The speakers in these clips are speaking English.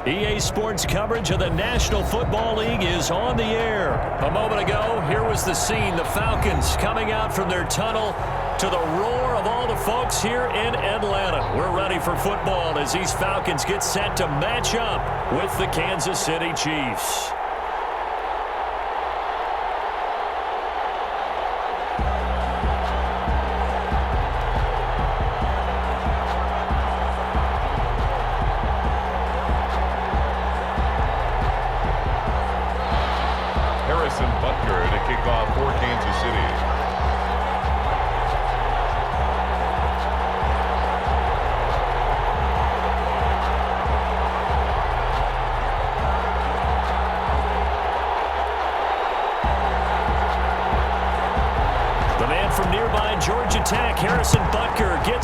EA Sports coverage of the National Football League is on the air. A moment ago, here was the scene. The Falcons coming out from their tunnel to the roar of all the folks here in Atlanta. We're ready for football as these Falcons get set to match up with the Kansas City Chiefs.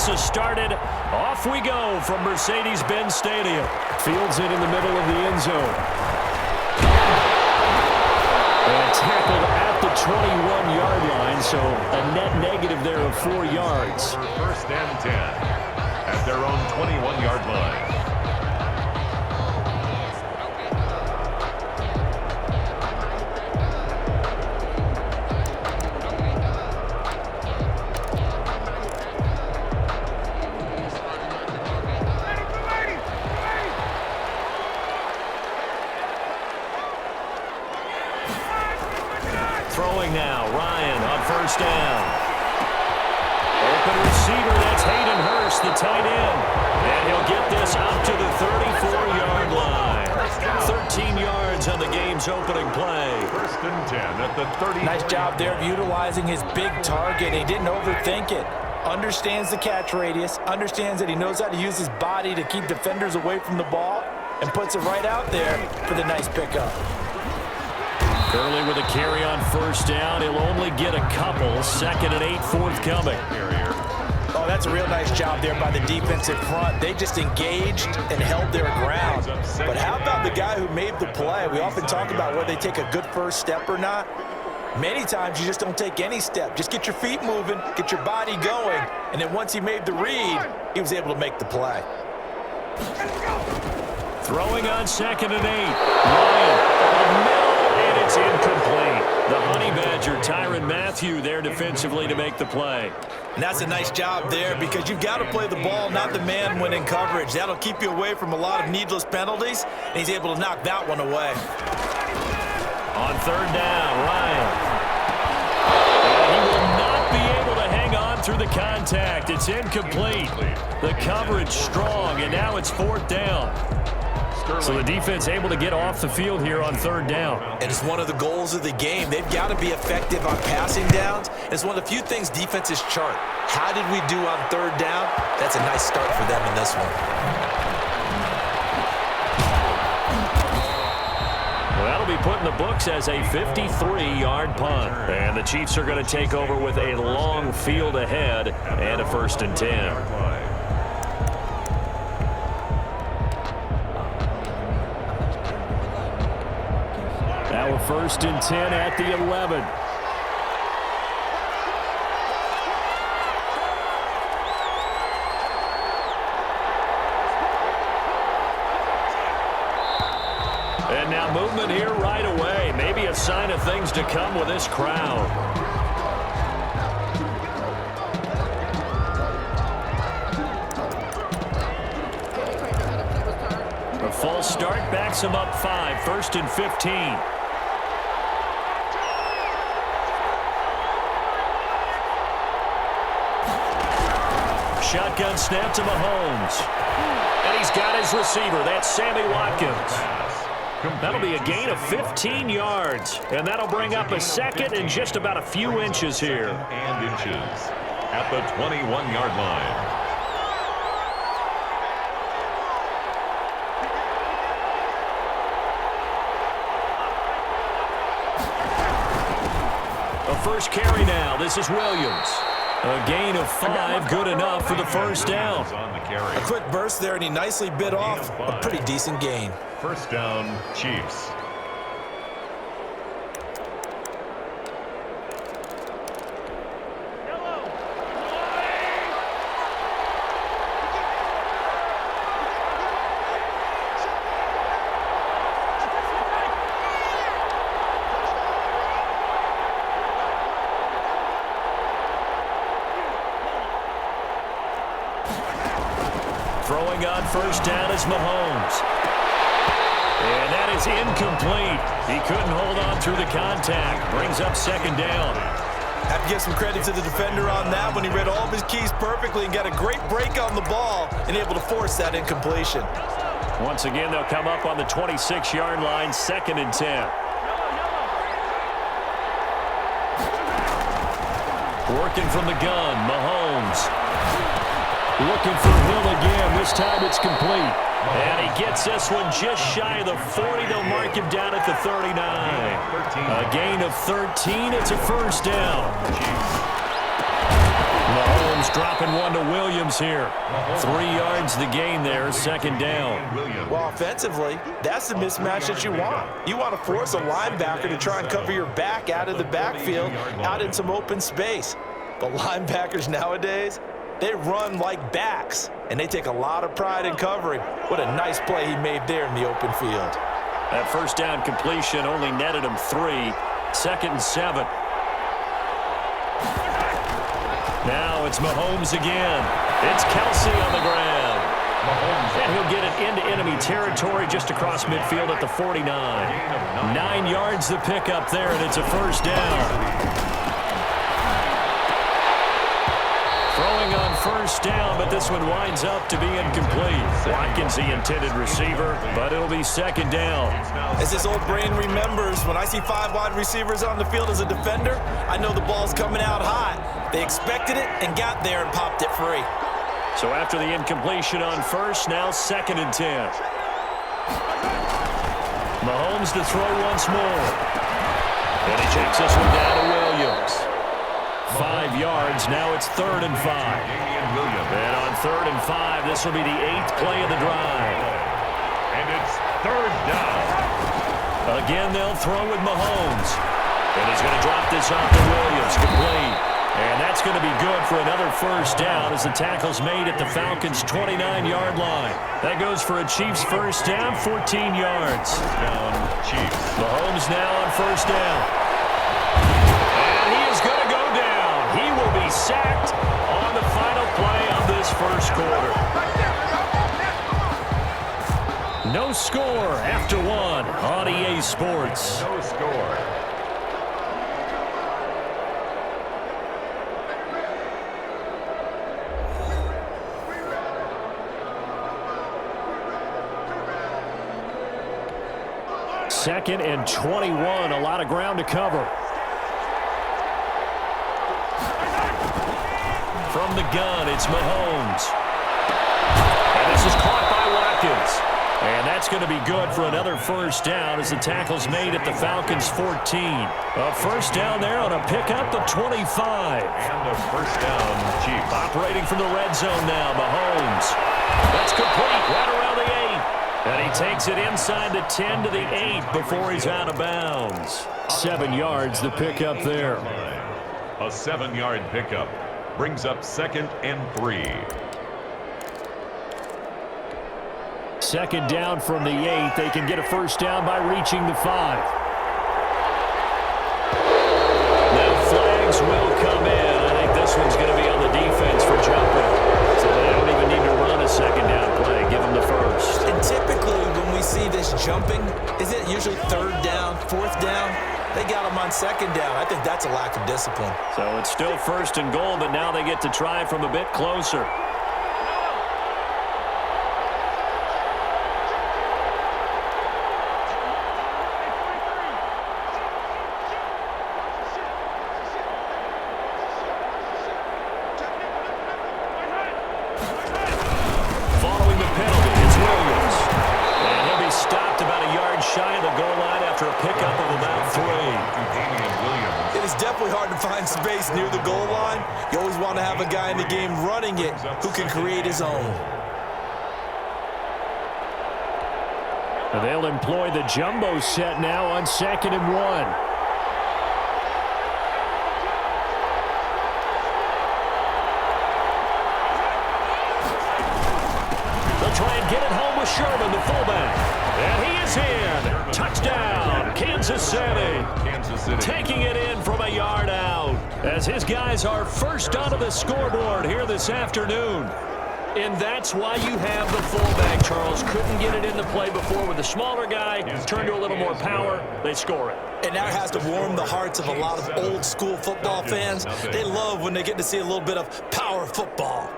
Started. Off we go from Mercedes-Benz Stadium. Fields it in the middle of the end zone. And tackled at the 21-yard line, so a net negative there of 4 yards. First and 10 at their own 21-yard line. Throwing now, Ryan on first down. Open receiver, that's Hayden Hurst, the tight end. And he'll get this up to the 34-yard line. 13 yards on the game's opening play. First and 10 at the 30. Nice job there of utilizing his big target. He didn't overthink it. Understands the catch radius, understands that he knows how to use his body to keep defenders away from the ball, and puts it right out there for the nice pickup. Gurley with a carry on first down. He'll only get a couple. 2nd and 8 forthcoming. Oh, that's a real nice job there by the defensive front. They just engaged and held their ground. But how about the guy who made the play? We often talk about whether they take a good first step or not. Many times you just don't take any step. Just get your feet moving, get your body going, and then once he made the read, he was able to make the play. Throwing on 2nd and 8. Ryan. And it's incomplete. The Honey Badger, Tyrann Mathieu, there defensively to make the play. And that's a nice job there because you've got to play the ball, not the man when in coverage. That'll keep you away from a lot of needless penalties, and he's able to knock that one away. On 3rd down, Ryan. And he will not be able to hang on through the contact. It's incomplete. The coverage strong, and now it's 4th down. So the defense able to get off the field here on 3rd down. And it's one of the goals of the game. They've got to be effective on passing downs. It's one of the few things defenses chart. How did we do on 3rd down? That's a nice start for them in this one. Well, that'll be put in the books as a 53-yard punt. And the Chiefs are going to take over with a long field ahead and a 1st and 10. Now a 1st and 10 at the 11. And now movement here right away. Maybe a sign of things to come with this crowd. A false start backs him up 5. 1st and 15. Shotgun snap to Mahomes. And he's got his receiver. That's Sammy Watkins. That'll be a gain of 15 yards. And that'll bring up a 2nd and just about a few inches here. And inches at the 21-yard line. A first carry now. This is Williams. A gain of 5, good enough for the 1st down. A quick burst there, and he nicely bit off a pretty decent gain. 1st down, Chiefs. first down is Mahomes. And that is incomplete. He couldn't hold on through the contact. Brings up second down. Have to give some credit to the defender on that when he read all of his keys perfectly and got a great break on the ball and able to force that incompletion. Once again, they'll come up on the 26-yard line, 2nd and 10. Working from the gun, Mahomes. Looking for Hill again. This time it's complete. And he gets this one just shy of the 40. They'll mark him down at the 39. A gain of 13. It's a first down. Mahomes dropping one to Williams here. 3 yards the gain there, second down. Well, offensively, that's the mismatch that you want. You want to force a linebacker to try and cover your back out of the backfield, out in some open space. But linebackers nowadays, they run like backs, and they take a lot of pride in covering. What a nice play he made there in the open field. That first down completion only netted him 3. 2nd and 7. Now it's Mahomes again. It's Kelsey on the ground. And he'll get it into enemy territory just across midfield at the 49. 9 yards the pickup there, and it's a first down. Throwing on first down, but this one winds up to be incomplete. Watkins the intended receiver, but it'll be second down. As his old brain remembers, when I see 5 wide receivers on the field as a defender, I know the ball's coming out hot. They expected it and got there and popped it free. So after the incompletion on first, now 2nd and 10. Mahomes to throw once more. And he takes this one down to Williams. 5 yards, now it's 3rd and 5. And on 3rd and 5, this will be the 8th play of the drive. And it's 3rd down. Again, they'll throw with Mahomes. And he's going to drop this off to Williams, complete. And that's going to be good for another first down as the tackle's made at the Falcons' 29-yard line. That goes for a Chiefs first down, 14 yards. Down, Chiefs. Mahomes now on first down. And he is going to go down. He will be sacked on the final play of this first quarter. No score after 1 on EA Sports. No score. Second and 21, a lot of ground to cover. From the gun, it's Mahomes. And this is caught by Watkins. And that's going to be good for another first down as the tackle's made at the Falcons' 14. A first down there on a pickup of 25. And a first down, Chiefs. Operating from the red zone now, Mahomes. That's complete, right around the 8. And he takes it inside the 10 to the 8 before he's out of bounds. 7 yards, the pickup there. A 7-yard pickup brings up 2nd and 3. Second down from the 8. They can get a first down by reaching the 5. Now flags will come in. I think this one's going to be on the defense for jumping. So they don't even need to run a second down play. Give them the first. And typically when we see this jumping, is it usually 3rd down, 4th down? They got him on 2nd down. I think that's a lack of discipline. So it's still 1st and goal, but now they get to try from a bit closer. Following the penalty, it's Williams. And he'll be stopped about a yard shy of the goal line after a pickup of about 3. It is definitely hard to find space near the goal line. You always want to have a guy in the game running it who can create his own. And they'll employ the jumbo set now on 2nd and 1. They'll try and get it home with Sherman, the fullback. And he is in. Touchdown, Kansas City. Taking it in from a yard out as his guys are first onto the scoreboard here this afternoon. And that's why you have the fullback, Charles. Couldn't get it into play before with the smaller guy. Turned to a little more power. They score it. And that has to warm the hearts of a lot of old-school football fans. They love when they get to see a little bit of power football.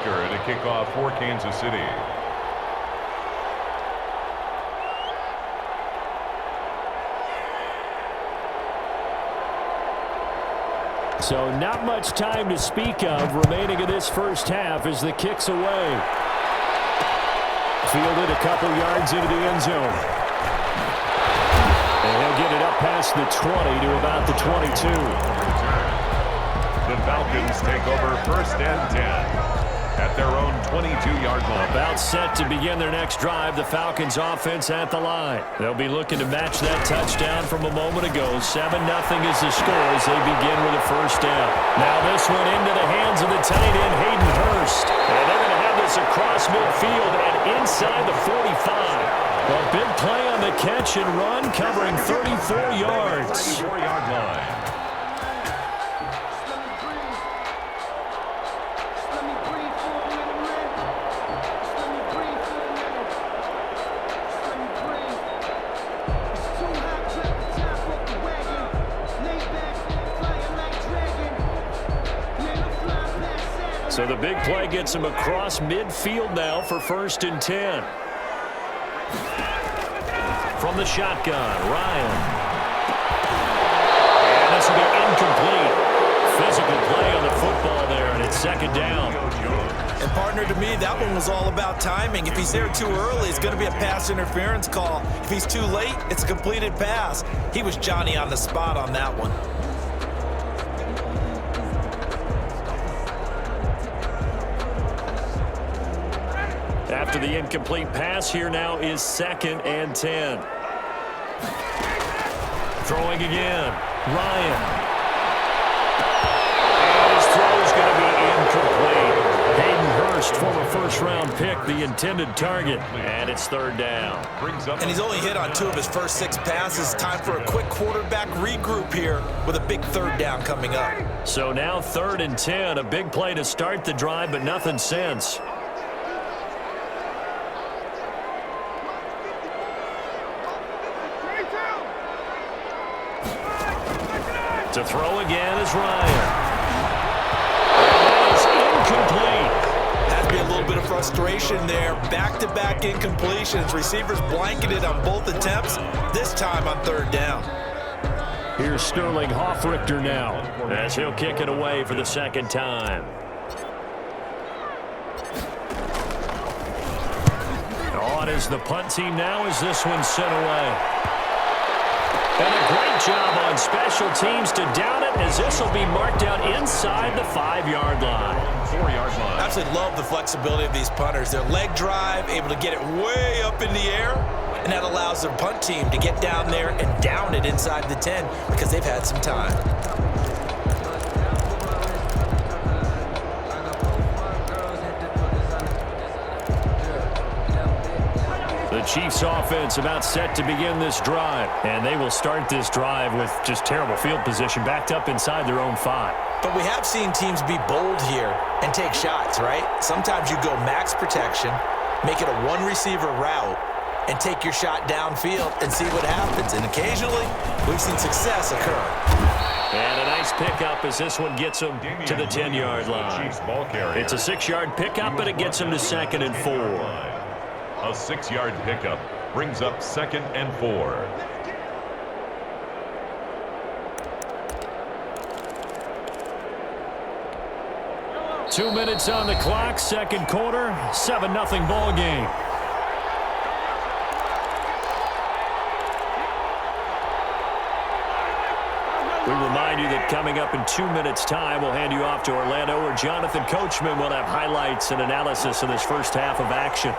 To kick off for Kansas City. So not much time to speak of remaining in this first half as the kick's away. Fielded a couple yards into the end zone. And he'll get it up past the 20 to about the 22. The Falcons take over first and 10. At their own 22-yard line. About set to begin their next drive. The Falcons offense at the line. They'll be looking to match that touchdown from a moment ago. 7-0 is the score as they begin with a first down. Now this one into the hands of the tight end, Hayden Hurst. And they're going to have this across midfield and inside the 45. A big play on the catch and run, covering 34 yards. 34-yard line. So the big play gets him across midfield now for first and 10. From the shotgun, Ryan. And this will be incomplete. Physical play on the football there, and it's second down. And partner, to me, that one was all about timing. If he's there too early, it's going to be a pass interference call. If he's too late, it's a completed pass. He was Johnny on the spot on that one. After the incomplete pass, here now is second and 10. Throwing again, Ryan. And his throw's going to be incomplete. Hayden Hurst, former first-round pick, the intended target. And it's third down. And he's only hit on 2 of his first 6 passes. Time for a quick quarterback regroup here with a big third down coming up. So now third and 10, a big play to start the drive, but nothing since. To throw again is Ryan. That is incomplete. Has to be a little bit of frustration there. Back-to-back incompletions. Receivers blanketed on both attempts, this time on third down. Here's Sterling Hoffrichter now as he'll kick it away for the second time. On is the punt team now as this one's sent away. And a great job on special teams to down it as this will be marked out inside the 5-yard line. 4-yard line. I absolutely love the flexibility of these punters. Their leg drive, able to get it way up in the air, and that allows their punt team to get down there and down it inside the 10 because they've had some time. The Chiefs offense about set to begin this drive, and they will start this drive with just terrible field position backed up inside their own 5. But we have seen teams be bold here and take shots, right? Sometimes you go max protection, make it a one-receiver route, and take your shot downfield and see what happens. And occasionally, we've seen success occur. And a nice pickup as this one gets them to the 10-yard line. It's a 6-yard pickup, but it gets them to second and 4. A 6-yard pickup brings up second and 4. Two minutes on the clock, second quarter, 7-0 ball game. We remind you that coming up in 2 minutes' time, we'll hand you off to Orlando, where Jonathan Coachman will have highlights and analysis of this first half of action.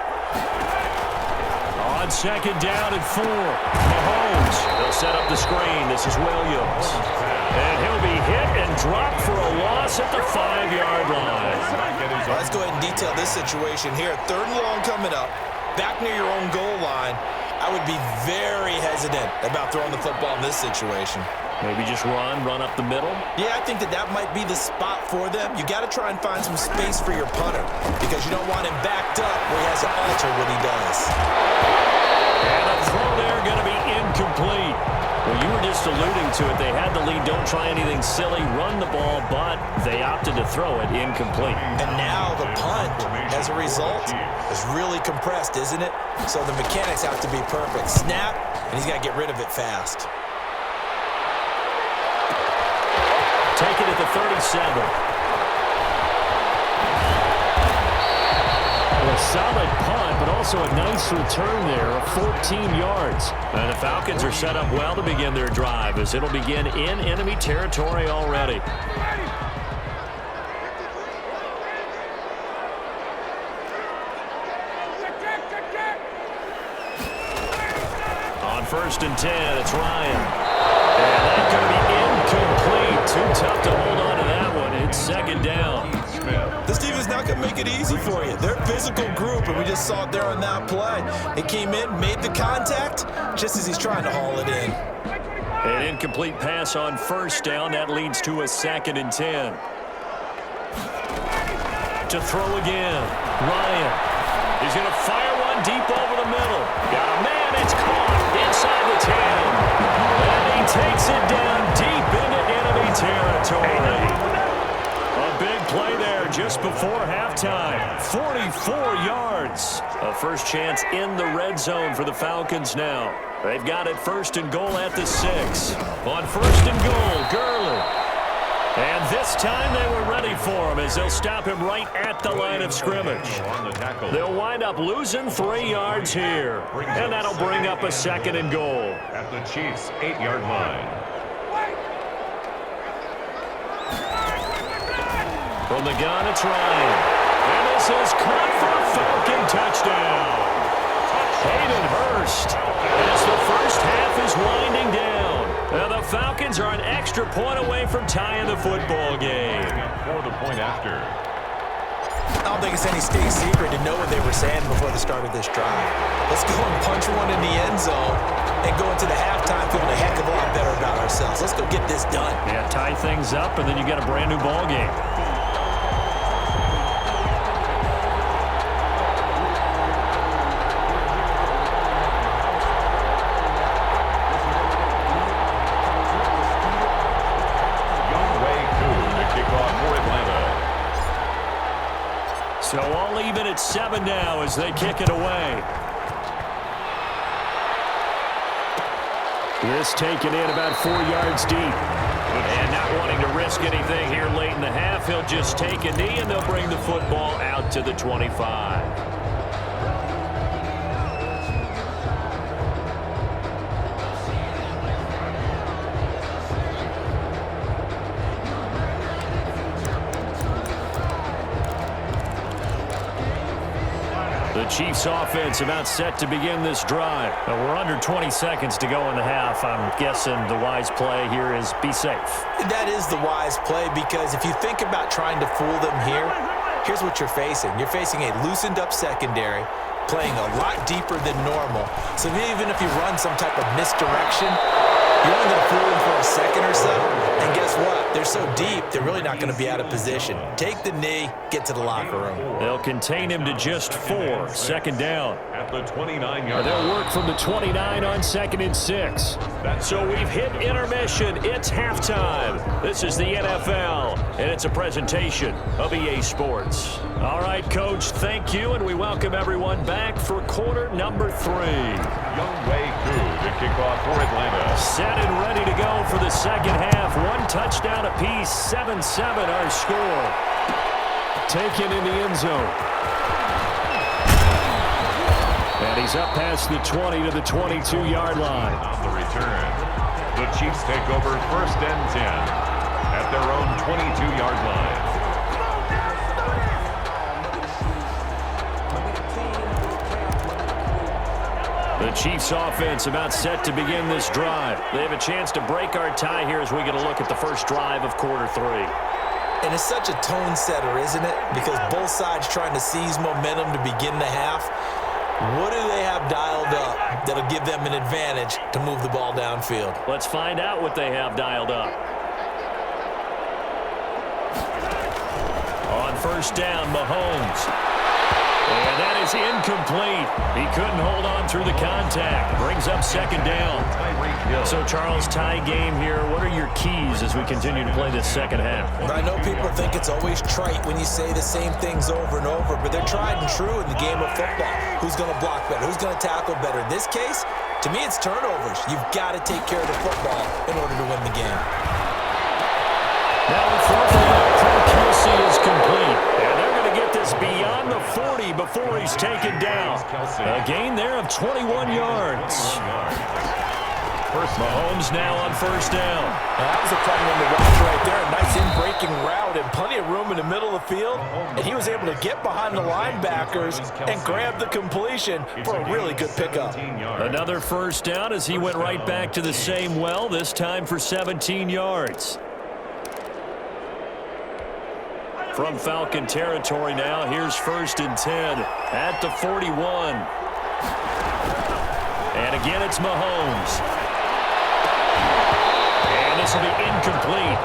On second down and 4. Mahomes. They'll set up the screen. This is Williams. And he'll be hit and dropped for a loss at the 5-yard line. Well, let's go ahead and detail this situation here. 3rd and long coming up. Back near your own goal line. I would be very hesitant about throwing the football in this situation. Maybe just run up the middle? Yeah, I think that might be the spot for them. You got to try and find some space for your punter because you don't want him backed up where he has to alter what he does. And the throw there going to be incomplete. Well, you were just alluding to it. They had the lead. Don't try anything silly. Run the ball, but they opted to throw it incomplete. And now the punt, as a result, is really compressed, isn't it? So the mechanics have to be perfect. Snap, and he's got to get rid of it fast. Take it at the 37. A solid punt, but also a nice return there of 14 yards. And the Falcons are set up well to begin their drive as it'll begin in enemy territory already. On 1st and 10, it's Ryan. And that's going to be incomplete. Too tough to hold on to that one. It's 2nd down. This team is not going to make it easy for you. They're a physical group, and we just saw it there on that play. It came in, made the contact, just as he's trying to haul it in. An incomplete pass on 1st down. That leads to a 2nd and 10. To throw again. Ryan. He's going to fire one deep over the middle. Got a man. It's caught inside the 10. And he takes it down deep into enemy territory. A big play there just before halftime. 44 yards. A first chance in the red zone for the Falcons now. They've got it 1st and goal at the 6. On 1st and goal, Gurley. And this time they were ready for him as they'll stop him right at the line of scrimmage. They'll wind up losing 3 yards here. And that'll bring up a 2nd and goal. At the Chiefs' 8-yard line. From the gun, it's Ryan. And this is caught for a Falcon touchdown. Hayden Hurst as the first half is winding down. Now the Falcons are an extra point away from tying the football game. For the point after. I don't think it's any state secret to know what they were saying before the start of this drive. Let's go and punch one in the end zone and go into the halftime feeling a heck of a lot better about ourselves. Let's go get this done. Yeah, tie things up, and then you get a brand new ball game. So all even at 7 now as they kick it away. This taken in about 4 yards deep. And not wanting to risk anything here late in the half, he'll just take a knee and they'll bring the football out to the 25. The Chiefs offense about set to begin this drive. We're under 20 seconds to go in the half. I'm guessing the wise play here is be safe. That is the wise play because if you think about trying to fool them here, here's what you're facing. You're facing a loosened up secondary, playing a lot deeper than normal. So even if you run some type of misdirection, you're only going to fool them for a second or so. And guess what? They're so deep, they're really not going to be out of position. Take the knee, get to the locker room. They'll contain him to just 4. 2nd down. At the 29-yard They'll work from the 29 on 2nd and 6. So we've hit intermission. It's halftime. This is the NFL, and it's a presentation of EA Sports. All right, Coach, thank you, and we welcome everyone back for quarter number 3. Younghoe Koo to kick off for Atlanta. Set and ready to go for the second half. 1 touchdown apiece, 7-7 our score. Taken in the end zone. And he's up past the 20 to the 22-yard line. On the return, the Chiefs take over 1st and 10 at their own 22-yard line. The Chiefs offense about set to begin this drive. They have a chance to break our tie here as we get a look at the first drive of quarter 3. And it's such a tone setter, isn't it? Because both sides trying to seize momentum to begin the half. What do they have dialed up that'll give them an advantage to move the ball downfield? Let's find out what they have dialed up. On first down, Mahomes. And that is incomplete. He couldn't hold on through the contact. Brings up second down. So, Charles, tie game here. What are your keys as we continue to play this second half? I know people think it's always trite when you say the same things over and over, but they're tried and true in the game of football. Who's going to block better? Who's going to tackle better? In this case, to me, it's turnovers. You've got to take care of the football in order to win the game. Now the fourth down, Kelsey is complete. And they're going to get this beyond the 40 before he's taken down. A gain there of 21 yards. Mahomes now on first down. That was a fun one to watch right there. A nice in-breaking route and plenty of room in the middle of the field. And he was able to get behind the linebackers and grab the completion for a really good pickup. Another first down as he went right back to the same well, this time for 17 yards. From Falcon territory now, here's first and 10 at the 41. And again, it's Mahomes. And this will be incomplete.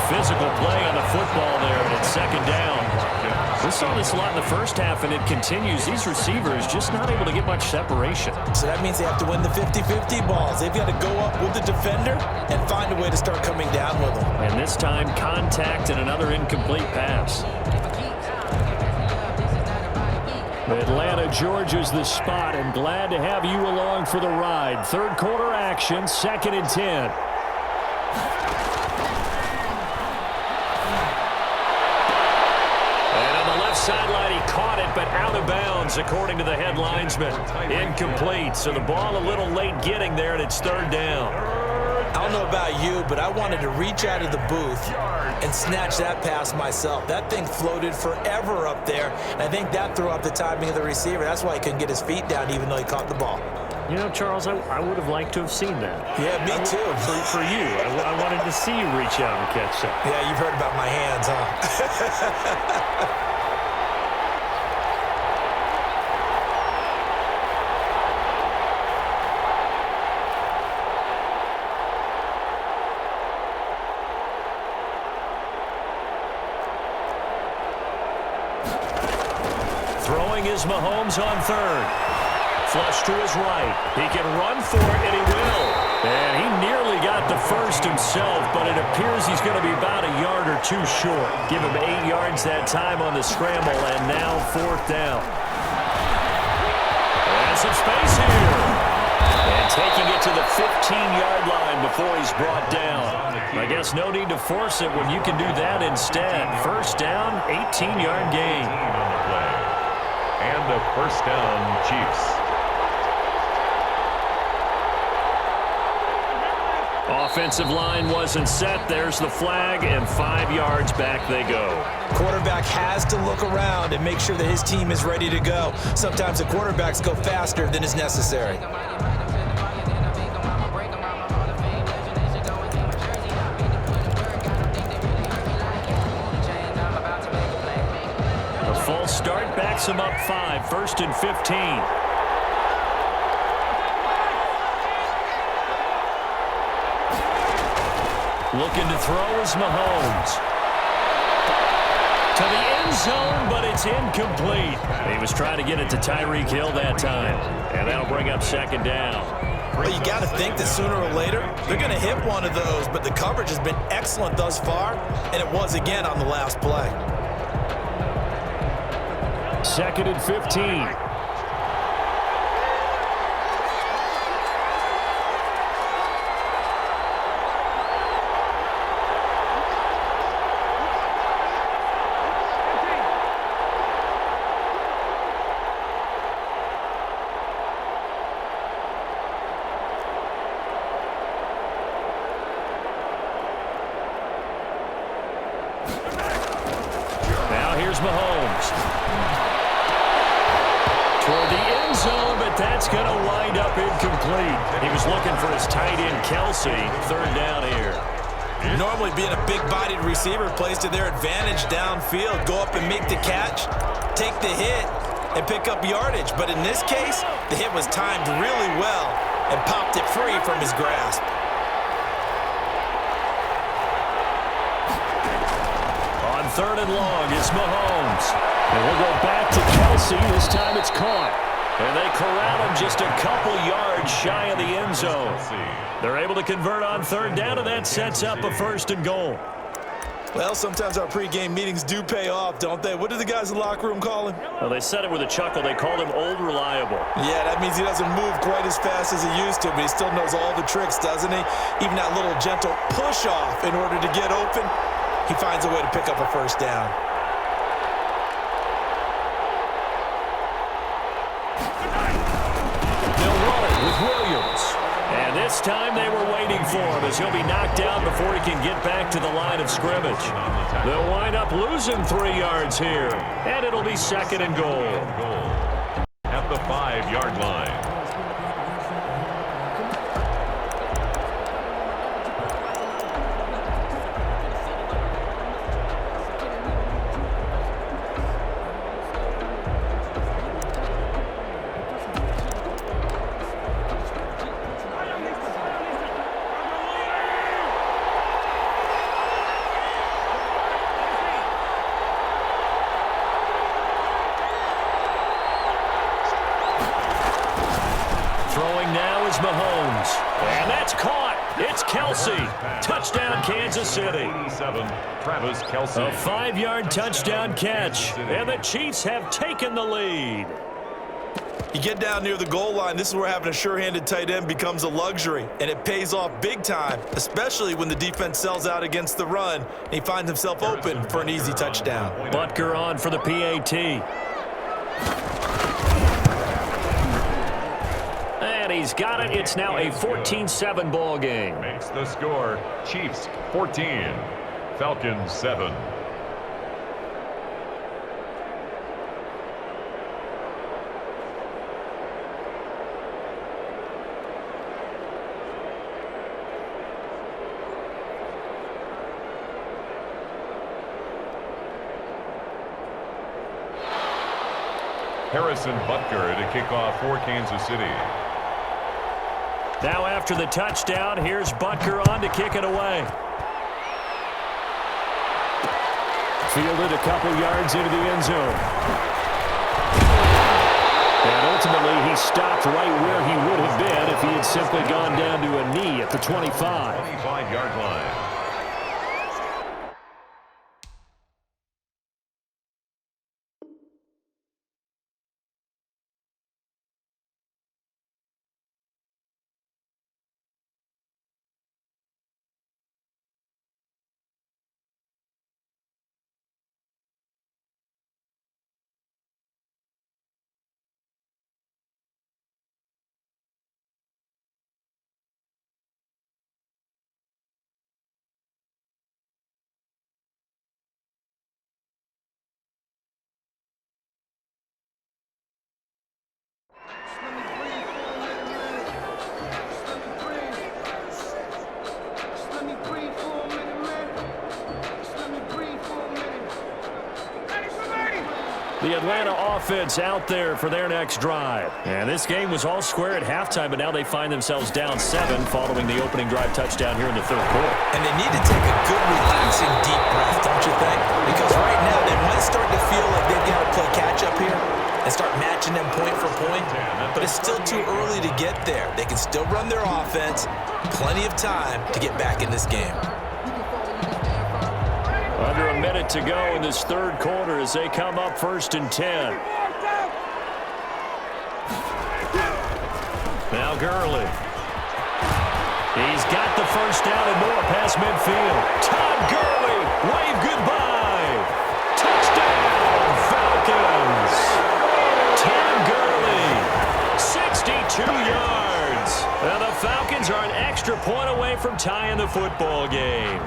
Physical play on the football there, and it's second down. We saw this a lot in the first half, and it continues. These receivers just not able to get much separation. So that means they have to win the 50-50 balls. They've got to go up with the defender and find a way to start coming down with them. And this time, contact and another incomplete pass. Atlanta, Georgia's the spot, and glad to have you along for the ride. Third quarter action, second and 10. Sideline, he caught it, but out of bounds, according to the head linesman. Incomplete, so the ball a little late getting there, and it's third down. I don't know about you, but I wanted to reach out of the booth and snatch that pass myself. That thing floated forever up there, and I think that threw off the timing of the receiver. That's why he couldn't get his feet down, even though he caught the ball. You know, Charles, I would have liked to have seen that. Yeah, me too. For you, I wanted to see you reach out and catch something. Yeah, you've heard about my hands, huh? Throwing is Mahomes on third. Flush to his right. He can run for it, and he will. And he nearly got the first himself, but it appears he's going to be about a yard or two short. Give him 8 yards that time on the scramble, and now fourth down. And some space here. And taking it to the 15-yard line before he's brought down. I guess no need to force it when you can do that instead. First down, 18-yard gain. And a first down, Chiefs. Offensive line wasn't set. There's the flag, and 5 yards back they go. Quarterback has to look around and make sure that his team is ready to go. Sometimes the quarterbacks go faster than is necessary. A false start backs him up 5, first and 15. Looking to throw is Mahomes. To the end zone, but it's incomplete. He was trying to get it to Tyreek Hill that time. And that'll bring up second down. Well, you got to think that sooner or later, they're going to hit one of those, but the coverage has been excellent thus far, and it was again on the last play. Second and 15. Now here's Mahomes. going to wind up incomplete. He was looking for his tight end, Kelsey. Third down here. Normally being a big-bodied receiver plays to their advantage downfield. Go up and make the catch, take the hit, and pick up yardage. But in this case, the hit was timed really well and popped it free from his grasp. On third and long, it's Mahomes. And we'll go back to Kelsey. This time it's caught. And they corral him just a couple yards shy of the end zone. They're able to convert on third down, and that sets up a first and goal. Well, sometimes our pregame meetings do pay off, don't they? What do the guys in the locker room call him? Well, they said it with a chuckle. They called him Old Reliable. Yeah, that means he doesn't move quite as fast as he used to, but he still knows all the tricks, doesn't he? Even that little gentle push-off in order to get open, he finds a way to pick up a first down. And this time they were waiting for him as he'll be knocked down before he can get back to the line of scrimmage. They'll wind up losing 3 yards here, and it'll be second and goal. At the 5-yard line. Mahomes. And that's caught. It's Kelsey. Touchdown, Kansas City. 87, Travis Kelsey. A 5-yard touchdown catch. And the Chiefs have taken the lead. You get down near the goal line, this is where having a sure-handed tight end becomes a luxury, and it pays off big time, especially when the defense sells out against the run, and he finds himself open for an easy touchdown. Butker on for the PAT. And he's got it. It's now a 14-7 ball game. Makes the score. Chiefs 14, Falcons 7. Harrison Butker to kick off for Kansas City. Now after the touchdown, here's Butker on to kick it away. Fielded a couple yards into the end zone. And ultimately, he stopped right where he would have been if he had simply gone down to a knee at the 25. 25-yard line. The Atlanta offense out there for their next drive. And this game was all square at halftime, but now they find themselves down 7 following the opening drive touchdown here in the third quarter. And they need to take a good, relaxing, deep breath, don't you think? Because right now they might start to feel like they've got to play catch-up here and start matching them point for point. But it's still too early to get there. They can still run their offense. Plenty of time to get back in this game. Under a minute to go in this third quarter as they come up 1st and 10. Now Gurley. He's got the first down and more past midfield. Todd Gurley, wave goodbye. Touchdown, Falcons. Todd Gurley, 62 yards. And the Falcons are an extra point away from tying the football game.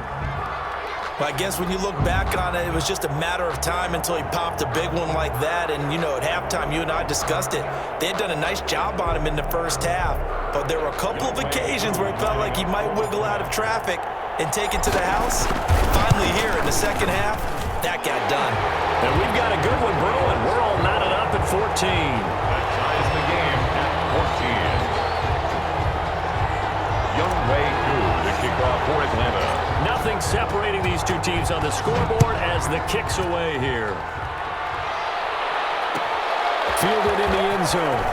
Well, I guess when you look back on it, it was just a matter of time until he popped a big one like that. And, you know, at halftime, you and I discussed it. They had done a nice job on him in the first half. But there were a couple of occasions where it felt like he might wiggle out of traffic and take it to the house. Finally here in the second half, that got done. And we've got a good one brewing. We're all knotted up at 14. That ties the game at 14. Young Wei Koo to kick off for Atlanta. Nothing separating these two teams on the scoreboard as the kick's away here. Fielded in the end zone.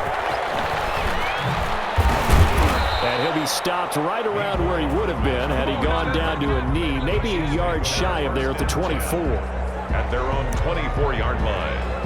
And he'll be stopped right around where he would have been had he gone down to a knee, maybe a yard shy of there at the 24. At their own 24-yard line.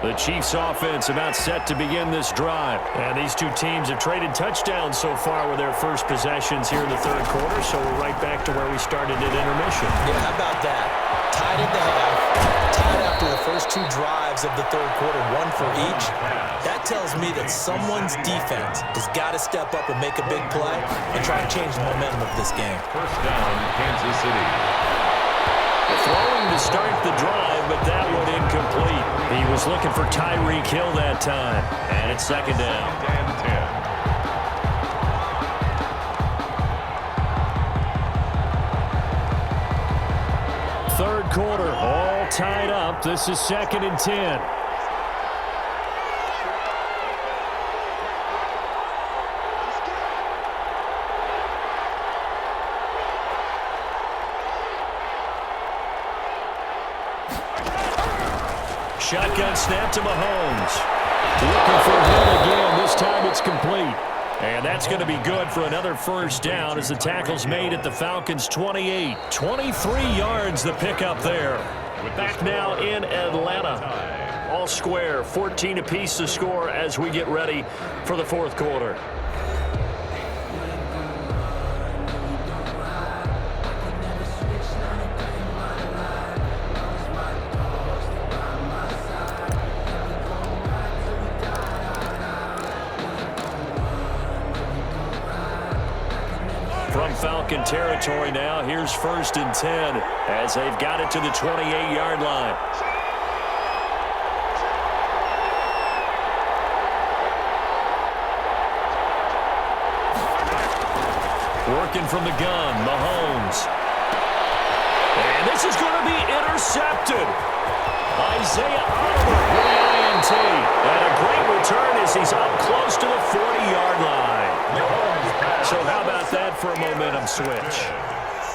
The Chiefs offense about set to begin this drive. And these two teams have traded touchdowns so far with their first possessions here in the third quarter, so we're right back to where we started at intermission. Yeah, how about that? Tied at the half, tied after the first two drives of the third quarter, one for each. That tells me that someone's defense has got to step up and make a big play and try to change the momentum of this game. First down, Kansas City. Throwing to start the drive, but that one incomplete. He was looking for Tyreek Hill that time. And it's second down. And 10. Third quarter, all tied up. This is 2nd and 10. Shotgun snap to Mahomes. Looking for Hill again. This time it's complete. And that's going to be good for another first down as the tackle's made at the Falcons' 28. 23 yards the pickup there. Back now in Atlanta. All square, 14 apiece to score as we get ready for the fourth quarter. From Falcon territory now, here's 1st and 10 as they've got it to the 28-yard line. Working from the gun, Mahomes. And this is going to be intercepted. Isaiah Oliver with the INT. And a great return as he's up close to the 40-yard line. So how about that for a momentum switch?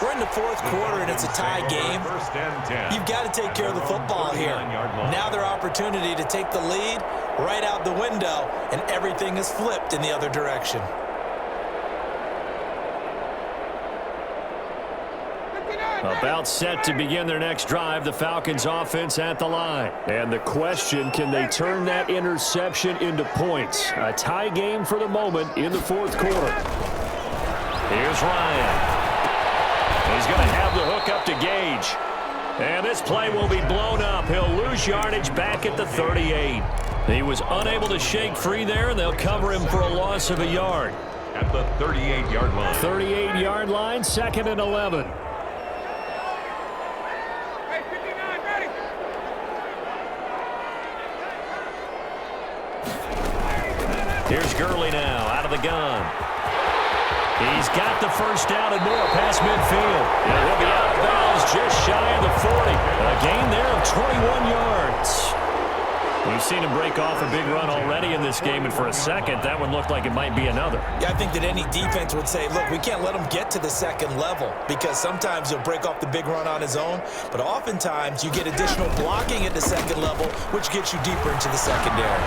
We're in the fourth quarter, and it's a tie game. First and 10. You've got to take care of the football here. Now their opportunity to take the lead right out the window, and everything is flipped in the other direction. About set to begin their next drive, the Falcons offense at the line. And the question, can they turn that interception into points? A tie game for the moment in the fourth quarter. Here's Ryan. He's going to have the hook up to Gage. And this play will be blown up. He'll lose yardage back at the 38. He was unable to shake free there, and they'll cover him for a loss of a yard. At the 38-yard line. 38-yard line, 2nd and 11. Here's Gurley now, out of the gun. He's got the first down and more past midfield. And he'll be out of bounds just shy of the 40. A gain there of 21 yards. We've seen him break off a big run already in this game, and for a second, that one looked like it might be another. Yeah, I think that any defense would say, look, we can't let him get to the second level because sometimes he'll break off the big run on his own, but oftentimes you get additional blocking at the second level, which gets you deeper into the secondary.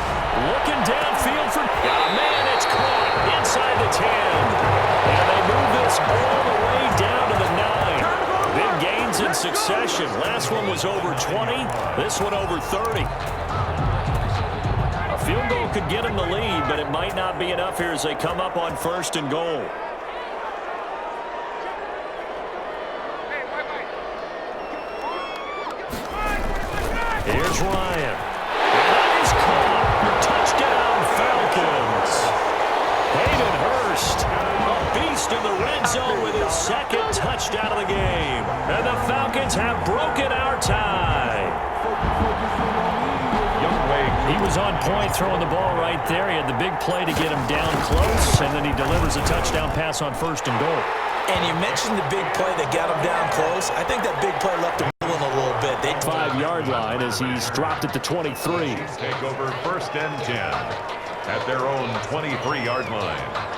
Looking downfield for... Oh, man, it's caught inside the 10. And they move this all the way down to the 9. Big gains in succession. Last one was over 20. This one over 30. A field goal could get him the lead, but it might not be enough here as they come up on 1st and goal. Here's Ryan. And that is caught. Touchdown, Falcons. Hayden Hurst, a beast in the red zone with his second touchdown of the game. And the Falcons have broken our tie. He was on point throwing the ball right there. He had the big play to get him down close, and then he delivers a touchdown pass on 1st and goal. And you mentioned the big play that got him down close. I think that big play left him rolling a little bit. 5-yard line as he's dropped at the 23. Take over 1st and 10 at their own 23-yard line.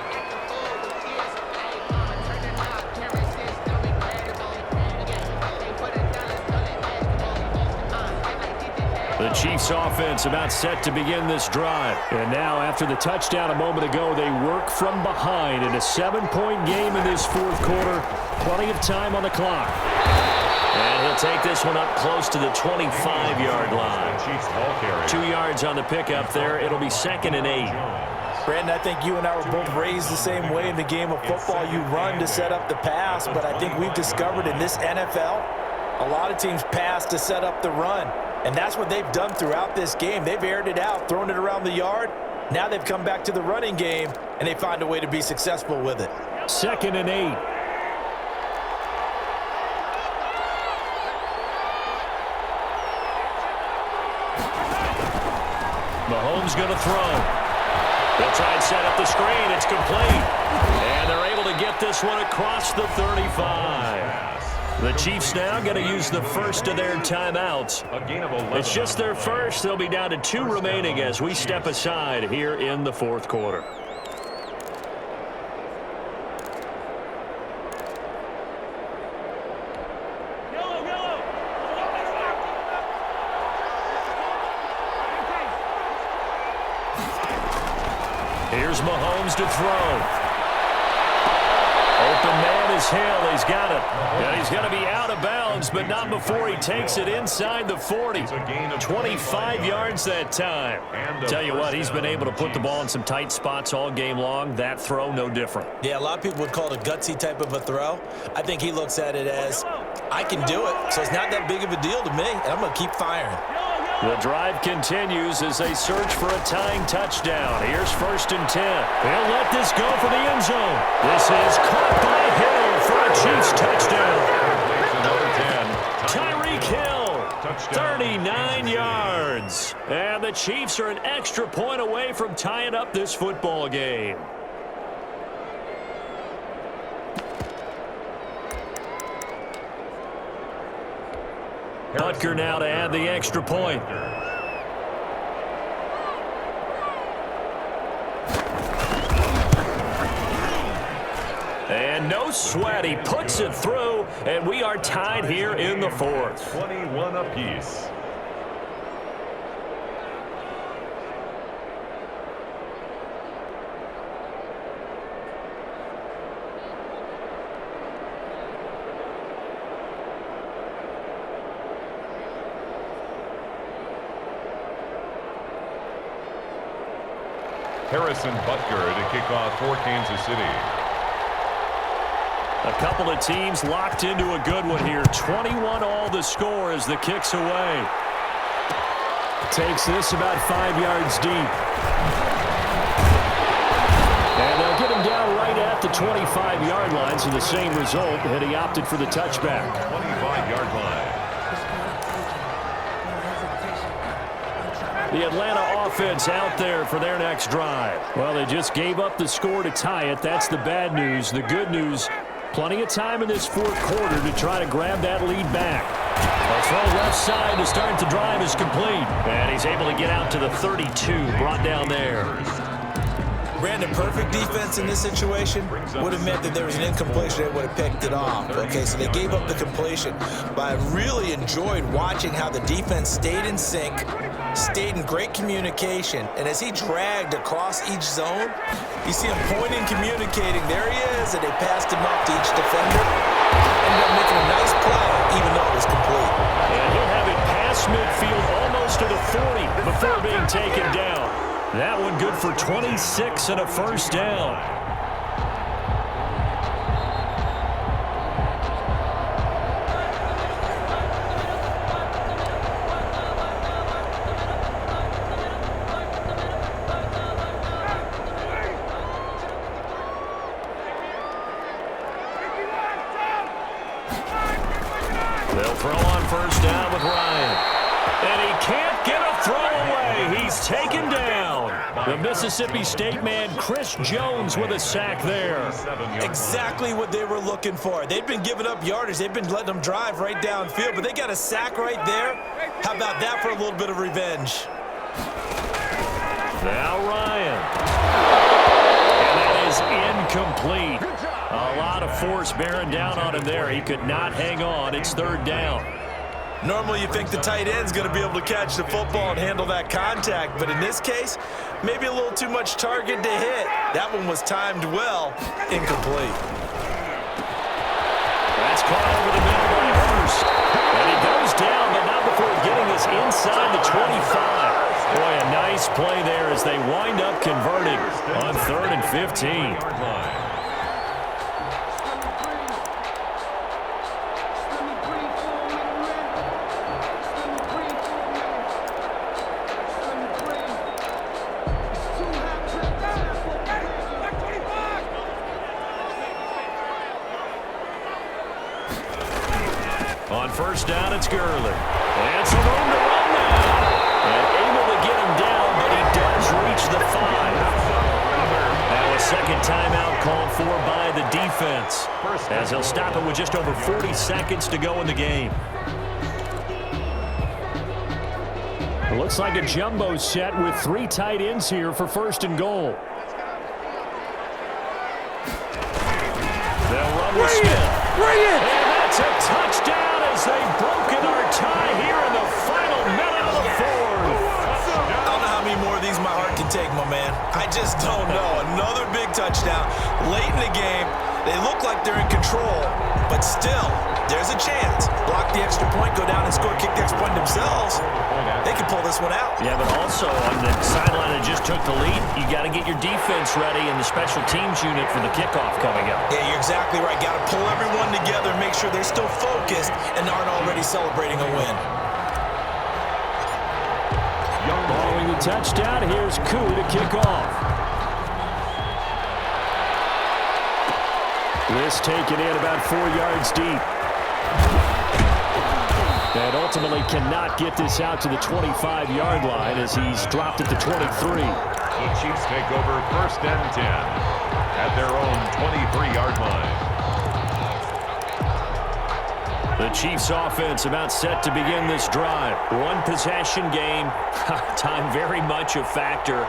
The Chiefs offense about set to begin this drive. And now after the touchdown a moment ago, they work from behind in a 7-point game in this 4th quarter. Plenty of time on the clock. And he'll take this one up close to the 25-yard line. 2 yards on the pickup there. It'll be 2nd and 8. Brandon, I think you and I were both raised the same way in the game of football. You run to set up the pass, but I think we've discovered in this NFL, a lot of teams pass to set up the run. And that's what they've done throughout this game. They've aired it out, thrown it around the yard. Now they've come back to the running game, and they find a way to be successful with it. 2nd and 8. Mahomes going to throw. They'll try and set up the screen. It's complete. And they're able to get this one across the 35. The Chiefs now going to use the first of their timeouts. It's just their first. They'll be down to 2 remaining as we step aside here in the 4th quarter. Here's Mahomes to throw. Open man is Hill. He's got it. And he's going to be out of bounds, but not before he takes it inside the 40. 25 yards that time. Tell you what, he's been able to put the ball in some tight spots all game long. That throw, no different. Yeah, a lot of people would call it a gutsy type of a throw. I think he looks at it as, I can do it, so it's not that big of a deal to me, and I'm going to keep firing. The drive continues as they search for a tying touchdown. Here's 1st and 10. They'll let this go for the end zone. This is caught by Hill for a Chiefs touchdown. Tyreek Hill, 39 yards. And the Chiefs are an extra point away from tying up this football game. Butker now to add the extra point. And no sweat. He puts it through, and we are tied here in the 4th. 21 apiece. Harrison Butker to kick off for Kansas City. A couple of teams locked into a good one here. 21 all the score as the kick's away. Takes this about 5 yards deep. And they'll get him down right at the 25-yard line, so the same result, and he opted for the touchback. 25-yard line. The Atlanta offense out there for their next drive. Well, they just gave up the score to tie it. That's the bad news. The good news, plenty of time in this 4th quarter to try to grab that lead back. A throw left side to start the drive is complete. And he's able to get out to the 32, brought down there. Brandon, perfect defense in this situation would have meant that there was an incompletion. They would have picked it off. Okay, so they gave up the completion. But I really enjoyed watching how the defense stayed in sync, stayed in great communication, and as he dragged across each zone, you see him pointing, communicating. There he is, and they passed him up to each defender. Ended up making a nice play, even though it was complete. And he'll have it past midfield almost to the 40 before being taken down. That one good for 26 and a first down. first down with Ryan. And he can't get a throw away. He's taken down. The Mississippi State man, Chris Jones, with a sack there. Exactly what they were looking for. They've been giving up yardage. They've been letting them drive right downfield, but they got a sack right there. How about that for a little bit of revenge? Now Ryan. And that is incomplete. A lot of force bearing down on him there. He could not hang on. It's third down. Normally you think the tight end's going to be able to catch the football and handle that contact, but in this case, maybe a little too much target to hit. That one was timed well. Incomplete. That's caught over the middle by Hurst. And he goes down, but not before getting this inside the 25. Boy, a nice play there as they wind up converting on 3rd and 15. On first down, it's Gurley. And some room to run now. And able to get him down, but he does reach the 5. Now a second timeout called for by the defense, as he'll stop it with just over 40 seconds to go in the game. It looks like a jumbo set with 3 tight ends here for first and goal. They'll run with Smith. Bring it! And that's a touchdown as they've broken our tie here in the final minute of the 4th. I don't know how many more of these my heart can take, my man. I just don't know. Another big touchdown. Late in the game, they look like they're in control, but still, there's a chance. Block the extra point, go down and score, kick the extra point themselves. They can pull this one out. Yeah, but also on the sideline that just took the lead, you got to get your defense ready and the special teams unit for the kickoff coming up. Yeah, you're exactly right. Got to pull everyone together, make sure they're still focused and aren't already celebrating a win. Following the touchdown, here's Koo to kick off. This taken in about 4 yards deep. And ultimately cannot get this out to the 25-yard line as he's dropped at the 23. The Chiefs take over first and 10 at their own 23-yard line. The Chiefs offense about set to begin this drive. One possession game. Time very much a factor.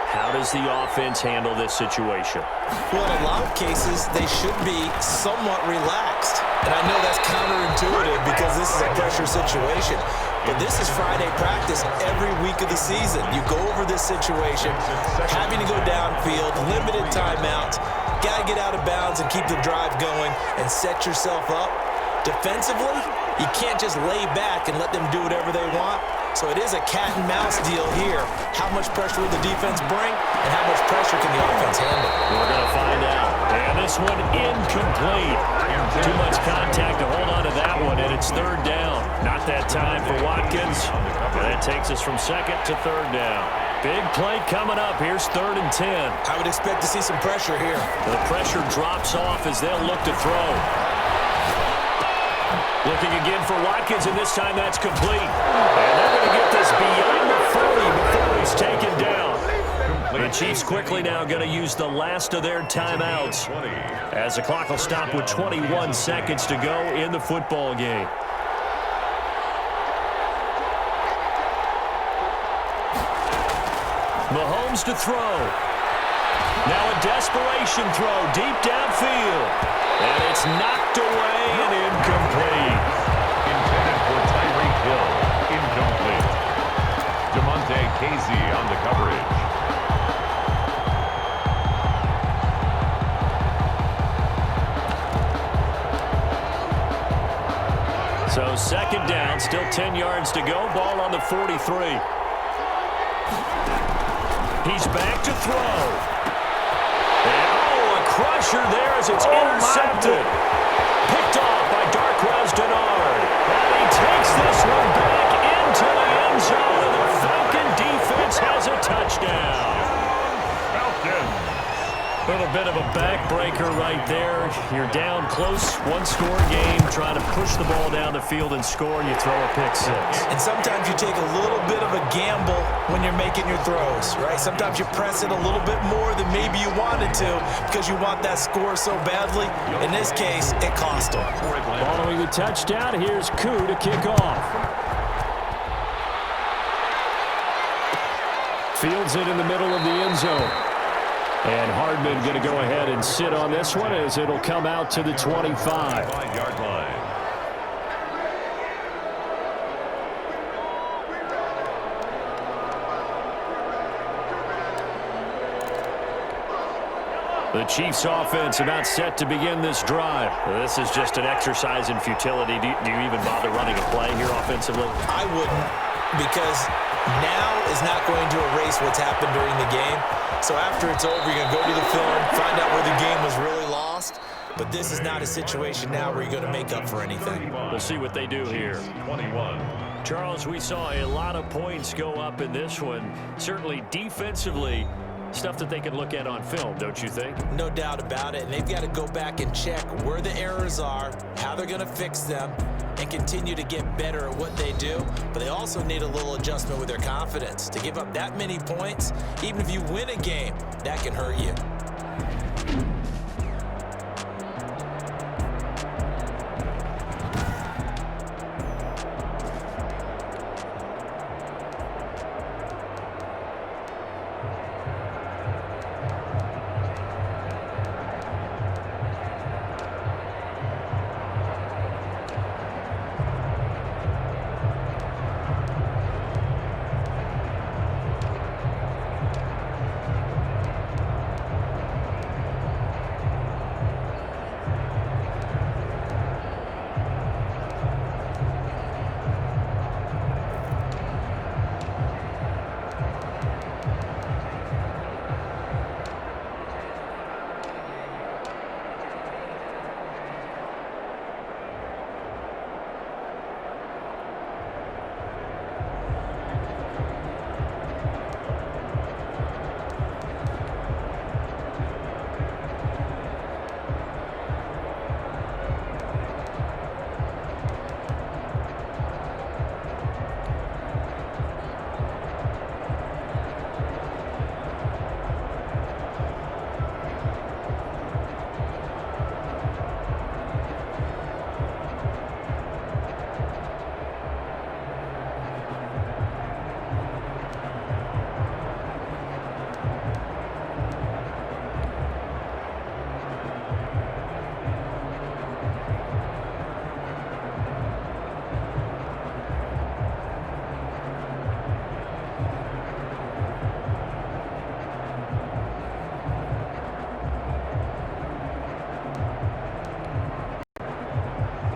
How does the offense handle this situation? Well, in a lot of cases, they should be somewhat relaxed. And I know that's counterintuitive because this is a pressure situation. But this is Friday practice every week of the season. You go over this situation, having to go downfield, limited timeouts, got to get out of bounds and keep the drive going and set yourself up. Defensively, you can't just lay back and let them do whatever they want. So it is a cat and mouse deal here. How much pressure will the defense bring and how much pressure can the offense handle? We're going to find out. And this one incomplete. Too much contact to hold on to that one, and it's third down. Not that time for Watkins. And that takes us from second to third down. Big play coming up. Here's 3rd and 10. I would expect to see some pressure here. The pressure drops off as they'll look to throw. Looking again for Watkins, and this time that's complete. And they're going to get this beyond the 40 before he's taken down. The Chiefs quickly now going to use the last of their timeouts as the clock will stop with 21 seconds to go in the football game. Mahomes to throw. Now a desperation throw deep downfield. And it's knocked away and incomplete. Intended for Tyreek Hill. Incomplete. DeMonte Casey on the coverage. So second down, still 10 yards to go. Ball on the 43. He's back to throw. And a crusher there as it's intercepted. Picked off by Darquez Denard. And he takes this one back into the end zone. And the Falcon defense has a touchdown. Falcons. A little bit of a backbreaker right there. You're down close, one-score game, trying to push the ball down the field and score, and you throw a pick six. And sometimes you take a little bit of a gamble when you're making your throws, right? Sometimes you press it a little bit more than maybe you wanted to because you want that score so badly. In this case, it cost them. Following the touchdown, here's Koo to kick off. Fields it in the middle of the end zone. And Hardman going to go ahead and sit on this one as it'll come out to the 25-yard line. The Chiefs offense about set to begin this drive. This is just an exercise in futility. Do you even bother running a play here offensively? I wouldn't, because now is not going to erase what's happened during the game. So after it's over, you're going to go to the film, find out where the game was really lost. But this is not a situation now where you're going to make up for anything. We'll see what they do here. 21. Charles, we saw a lot of points go up in this one. Certainly defensively, stuff that they can look at on film, don't you think? No doubt about it. And they've got to go back and check where the errors are, how they're going to fix them, and continue to get better at what they do. But they also need a little adjustment with their confidence. To give up that many points, even if you win a game, that can hurt you.